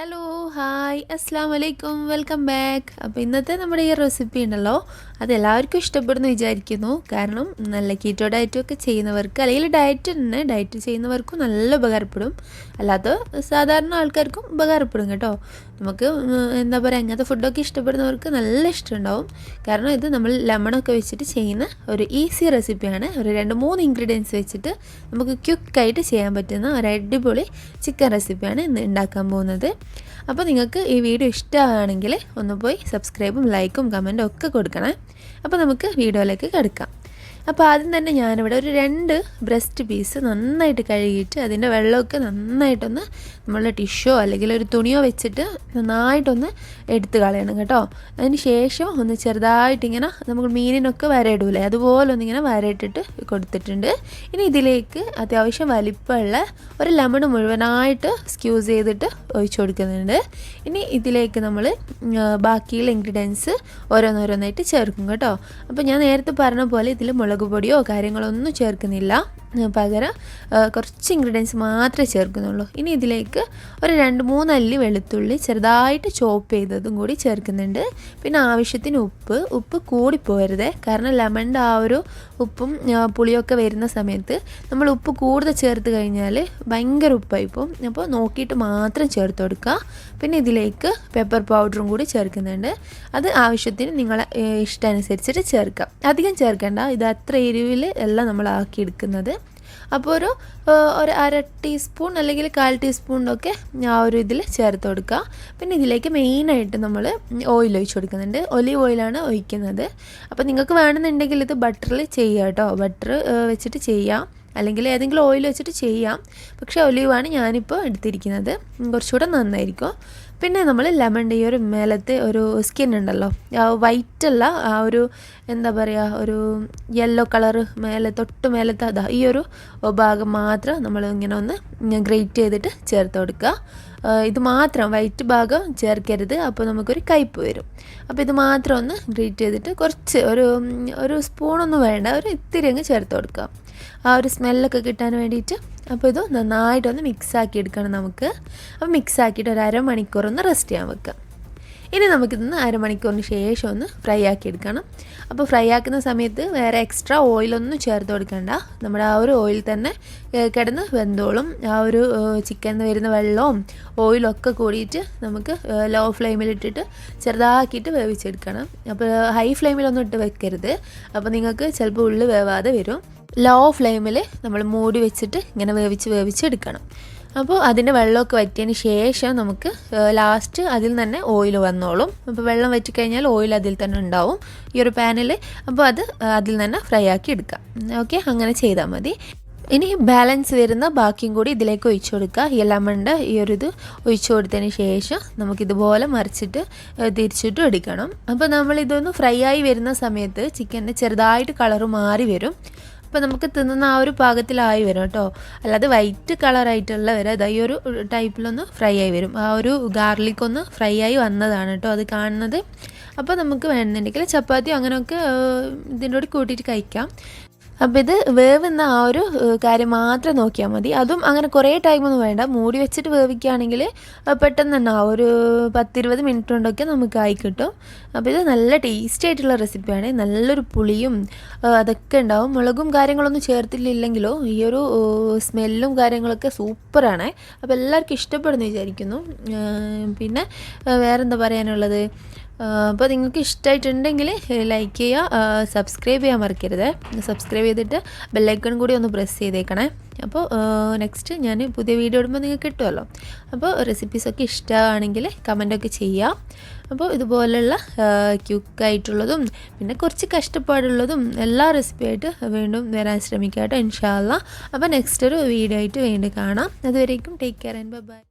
Hello hi അസ്സാം വലൈക്കും welcome back. അപ്പോൾ ഇന്നത്തെ നമ്മുടെ ഈ റെസിപ്പി ഉണ്ടല്ലോ, അതെല്ലാവർക്കും ഇഷ്ടപ്പെടുന്നു വിചാരിക്കുന്നു. കാരണം നല്ല കീറ്റോ ഡയറ്റൊക്കെ ചെയ്യുന്നവർക്ക് അല്ലെങ്കിൽ ഡയറ്റ് ചെയ്യുന്നവർക്കും നല്ല ഉപകാരപ്പെടും. അല്ലാത്ത സാധാരണ ആൾക്കാർക്കും ഉപകാരപ്പെടും കേട്ടോ. നമുക്ക് എന്താ പറയുക, അങ്ങനത്തെ ഫുഡൊക്കെ ഇഷ്ടപ്പെടുന്നവർക്ക് നല്ല ഇഷ്ടമുണ്ടാവും. കാരണം ഇത് നമ്മൾ ലെമണൊക്കെ വെച്ചിട്ട് ചെയ്യുന്ന ഒരു ഈസി റെസിപ്പിയാണ്. ഒരു 2-3 ഇൻഗ്രീഡിയൻസ് വെച്ചിട്ട് നമുക്ക് ക്വിക്കായിട്ട് ചെയ്യാൻ പറ്റുന്ന ഒരു അടിപൊളി ചിക്കൻ റെസിപ്പിയാണ് ഇന്ന് ഉണ്ടാക്കാൻ പോകുന്നത്. അപ്പോൾ നിങ്ങൾക്ക് ഈ വീഡിയോ ഇഷ്ടമാണെങ്കിൽ ഒന്ന് പോയി സബ്സ്ക്രൈബും ലൈക്കും കമൻറ്റും ഒക്കെ കൊടുക്കണേ. അപ്പോൾ നമുക്ക് വീഡിയോയിലേക്ക് കിടക്കാം. അപ്പോൾ ആദ്യം തന്നെ ഞാനിവിടെ ഒരു 2 ബ്രസ്റ്റ് പീസ് നന്നായിട്ട് കഴുകിയിട്ട് അതിൻ്റെ വെള്ളമൊക്കെ നന്നായിട്ടൊന്ന് നമ്മളുടെ ടിഷ്യോ അല്ലെങ്കിൽ ഒരു തുണിയോ വെച്ചിട്ട് നന്നായിട്ടൊന്ന് എടുത്ത് കളയണം കേട്ടോ. അതിന് ശേഷം ഒന്ന് ചെറുതായിട്ടിങ്ങനെ നമുക്ക് മീനിനൊക്കെ വരയിടൂലേ, അതുപോലെ ഒന്നിങ്ങനെ വരയിട്ടിട്ട് കൊടുത്തിട്ടുണ്ട്. ഇനി ഇതിലേക്ക് അത്യാവശ്യം വലിപ്പമുള്ള ഒരു ലെമൺ മുഴുവനായിട്ട് സ്ക്യൂസ് ചെയ്തിട്ട് ഒഴിച്ചു കൊടുക്കുന്നുണ്ട്. ഇനി ഇതിലേക്ക് നമ്മൾ ബാക്കിയുള്ള ഇൻഗ്രീഡിയൻസ് ഓരോന്നോരോന്നായിട്ട് ചേർക്കും കേട്ടോ. അപ്പോൾ ഞാൻ നേരത്തെ പറഞ്ഞ പോലെ ഇതിൽ മുളക് പൊടിയോ കാര്യങ്ങളൊന്നും ചേർക്കുന്നില്ല, പകരം കുറച്ച് ഇൻഗ്രീഡിയൻസ് മാത്രമേ ചേർക്കുന്നുള്ളൂ. ഇനി ഇതിലേക്ക് ഒരു 2-3 അല്ലി വെളുത്തുള്ളി ചെറുതായിട്ട് ചോപ്പ് ചെയ്തതും കൂടി ചേർക്കുന്നുണ്ട്. പിന്നെ ആവശ്യത്തിന് ഉപ്പ് കൂടിപ്പോരുത്. കാരണം ലെമണിൻ്റെ ആ ഒരു ഉപ്പും പുളിയൊക്കെ വരുന്ന സമയത്ത് നമ്മൾ ഉപ്പ് കൂടുതൽ ചേർത്ത് കഴിഞ്ഞാൽ ഭയങ്കര ഉപ്പായിപ്പോവും. അപ്പോൾ നോക്കിയിട്ട് മാത്രം ചേർത്ത് കൊടുക്കുക. പിന്നെ ഇതിലേക്ക് പെപ്പർ പൗഡറും കൂടി ചേർക്കുന്നുണ്ട്. അത് ആവശ്യത്തിന് നിങ്ങളെ ഇഷ്ടമനുസരിച്ചിട്ട് ചേർക്കാം. അധികം ചേർക്കേണ്ട, ഇത് അത്ര എരിവിൽ എല്ലാം നമ്മൾ ആക്കിയെടുക്കുന്നത്. അപ്പോൾ ഒരു 1/2 ടീസ്പൂൺ അല്ലെങ്കിൽ 1/4 ടീസ്പൂണൊക്കെ ആ ഒരു ഇതിൽ ചേർത്ത് കൊടുക്കുക. പിന്നെ ഇതിലേക്ക് മെയിനായിട്ട് നമ്മൾ ഓയിൽ ഒഴിച്ച് കൊടുക്കുന്നുണ്ട്. ഒലീവ് ഓയിലാണ് ഒഴിക്കുന്നത്. അപ്പോൾ നിങ്ങൾക്ക് വേണമെന്നുണ്ടെങ്കിൽ ഇത് ബട്ടറിൽ ചെയ്യാം കേട്ടോ. ബട്ടർ വെച്ചിട്ട് ചെയ്യാം, അല്ലെങ്കിൽ ഏതെങ്കിലും ഓയിൽ വെച്ചിട്ട് ചെയ്യാം. പക്ഷേ ഒലീവാണ് ഞാനിപ്പോൾ എടുത്തിരിക്കുന്നത്, കുറച്ചുകൂടെ നന്നായിരിക്കും. പിന്നെ നമ്മൾ ലെമണിൻ്റെ ഈ ഒരു മേലത്തെ ഒരു സ്കിൻ ഉണ്ടല്ലോ, വൈറ്റല്ല, ആ ഒരു എന്താ പറയുക, ഒരു യെല്ലോ കളറ് തൊട്ട് മേലത്തെ അതാ ഈ ഒരു ഭാഗം മാത്രം നമ്മൾ ഇങ്ങനെ ഒന്ന് ഗ്രേറ്റ് ചെയ്തിട്ട് ചേർത്ത് കൊടുക്കുക. ഇത് മാത്രം വൈറ്റ് ഭാഗം ചേർക്കരുത്, അപ്പോൾ നമുക്കൊരു കയ്പ്പ് വരും. അപ്പോൾ ഇത് മാത്രം ഒന്ന് ഗ്രേറ്റ് ചെയ്തിട്ട് കുറച്ച് ഒരു സ്പൂണൊന്നും വേണ്ട, ഒരു ഇത്തിരി അങ്ങ് ചേർത്ത് കൊടുക്കുക, ആ ഒരു സ്മെല്ലൊക്കെ കിട്ടാൻ വേണ്ടിയിട്ട്. അപ്പോൾ ഇത് നന്നായിട്ടൊന്ന് മിക്സാക്കി എടുക്കണം നമുക്ക്. അപ്പോൾ മിക്സാക്കിയിട്ട് ഒരു അരമണിക്കൂർ ഒന്ന് റെസ്റ്റ് ചെയ്യാൻ വെക്കുക. ഇനി നമുക്കിതൊന്ന് അരമണിക്കൂറിന് ശേഷം ഒന്ന് ഫ്രൈ ആക്കി എടുക്കണം. അപ്പോൾ ഫ്രൈ ആക്കുന്ന സമയത്ത് വേറെ എക്സ്ട്രാ ഓയിലൊന്നും ചേർത്ത് കൊടുക്കണ്ട, നമ്മുടെ ആ ഒരു ഓയിൽ തന്നെ കിടന്ന് വെന്തോളും. ആ ഒരു ചിക്കനിൽ നിന്ന് വരുന്ന വെള്ളവും ഓയിലും ഒക്കെ കൂടിയിട്ട് നമുക്ക് ലോ ഫ്ലെയിമിലിട്ടിട്ട് ചെറുതാക്കിയിട്ട് വേവിച്ചെടുക്കണം. അപ്പോൾ ഹൈ ഫ്ലെയിമിലൊന്നും ഇട്ട് വെക്കരുത്, അപ്പോൾ നിങ്ങൾക്ക് ചിലപ്പോൾ ഉള്ളിൽ വേവാതെ വരും. ലോ ഫ്ലെയിമിൽ നമ്മൾ മൂടി വെച്ചിട്ട് ഇങ്ങനെ വേവിച്ചെടുക്കണം. അപ്പോൾ അതിൻ്റെ വെള്ളമൊക്കെ വറ്റിയതിന് ശേഷം നമുക്ക് ലാസ്റ്റ് അതിൽ തന്നെ ഓയിൽ വന്നോളും. അപ്പോൾ വെള്ളം വറ്റിക്കഴിഞ്ഞാൽ ഓയിൽ അതിൽ തന്നെ ഉണ്ടാവും ഈ ഒരു പാനിൽ. അപ്പോൾ അതിൽ തന്നെ ഫ്രൈ ആക്കി എടുക്കാം. ഓക്കെ, അങ്ങനെ ചെയ്താൽ മതി. ഇനി ബാലൻസ് വരുന്ന ബാക്കിയും കൂടി ഇതിലേക്ക് ഒഴിച്ചു കൊടുക്കുക. ഈ ലെമണിൻ്റെ ഈ ഒരു ഇത് ഒഴിച്ചു കൊടുത്തതിന് ശേഷം നമുക്കിതുപോലെ മറിച്ചിട്ട് തിരിച്ചിട്ട് എടുക്കണം. അപ്പോൾ നമ്മളിതൊന്ന് ഫ്രൈ ആയി വരുന്ന സമയത്ത് ചിക്കൻ്റെ ചെറുതായിട്ട് കളറ് മാറി വരും. അപ്പോൾ നമുക്ക് തിന്നുന്ന ആ ഒരു പാകത്തിലായി വരും കേട്ടോ. അല്ലാതെ വൈറ്റ് കളറായിട്ടുള്ള വരെ ഈ ഒരു ടൈപ്പിലൊന്ന് ഫ്രൈ ആയി വരും. ആ ഒരു ഗാർലിക് ഒന്ന് ഫ്രൈ ആയി വന്നതാണ് കേട്ടോ അത് കാണുന്നത്. അപ്പോൾ നമുക്ക് വേണമെന്നുണ്ടെങ്കിൽ ചപ്പാത്തിയോ അങ്ങനെയൊക്കെ ഇതിൻ്റെ കൂടെ കൂട്ടിയിട്ട് കഴിക്കാം. അപ്പോൾ ഇത് വേവുന്ന ആ ഒരു കാര്യം മാത്രം നോക്കിയാൽ മതി. അതും അങ്ങനെ കുറേ ടൈമൊന്നും വേണ്ട, മൂടി വെച്ചിട്ട് വേവിക്കുകയാണെങ്കിൽ പെട്ടെന്ന് തന്നെ ആ ഒരു 10-20 മിനിറ്റ് കൊണ്ടൊക്കെ നമുക്ക് ആയി കിട്ടും. അപ്പോൾ ഇത് നല്ല ടേസ്റ്റി ആയിട്ടുള്ള റെസിപ്പിയാണ്. നല്ലൊരു പുളിയും അതൊക്കെ ഉണ്ടാവും. മുളകും കാര്യങ്ങളൊന്നും ചേർത്തില്ലെങ്കിലോ ഈ ഒരു സ്മെല്ലും കാര്യങ്ങളൊക്കെ സൂപ്പറാണ്. അപ്പോൾ എല്ലാവർക്കും ഇഷ്ടപ്പെടുന്നു വിചാരിക്കുന്നു. പിന്നെ വേറെന്താ പറയാനുള്ളത്, അപ്പോൾ നിങ്ങൾക്ക് ഇഷ്ടമായിട്ടുണ്ടെങ്കിൽ ലൈക്ക് ചെയ്യുക, സബ്സ്ക്രൈബ് ചെയ്യാൻ മറക്കരുത്. സബ്സ്ക്രൈബ് ചെയ്തിട്ട് ബെല്ലൈക്കൺ കൂടി ഒന്ന് പ്രസ് ചെയ്തേക്കണേ. അപ്പോൾ നെക്സ്റ്റ് ഞാൻ പുതിയ വീഡിയോ ഇടുമ്പോൾ നിങ്ങൾക്ക് കിട്ടുമല്ലോ. അപ്പോൾ റെസിപ്പീസൊക്കെ ഇഷ്ടമാണെങ്കിൽ കമൻറ്റൊക്കെ ചെയ്യാം. അപ്പോൾ ഇതുപോലുള്ള ക്യുക്കായിട്ടുള്ളതും പിന്നെ കുറച്ച് കഷ്ടപ്പാടുള്ളതും എല്ലാ റെസിപ്പിയായിട്ട് വീണ്ടും വരാൻ ശ്രമിക്കാം കേട്ടോ, ഇൻഷാ അല്ലാ. അപ്പോൾ നെക്സ്റ്റ് ഒരു വീഡിയോ ആയിട്ട് വീണ്ടും കാണാം. അതുവരേക്കും ടേക്ക് കെയർ ആൻഡ് ബൈ.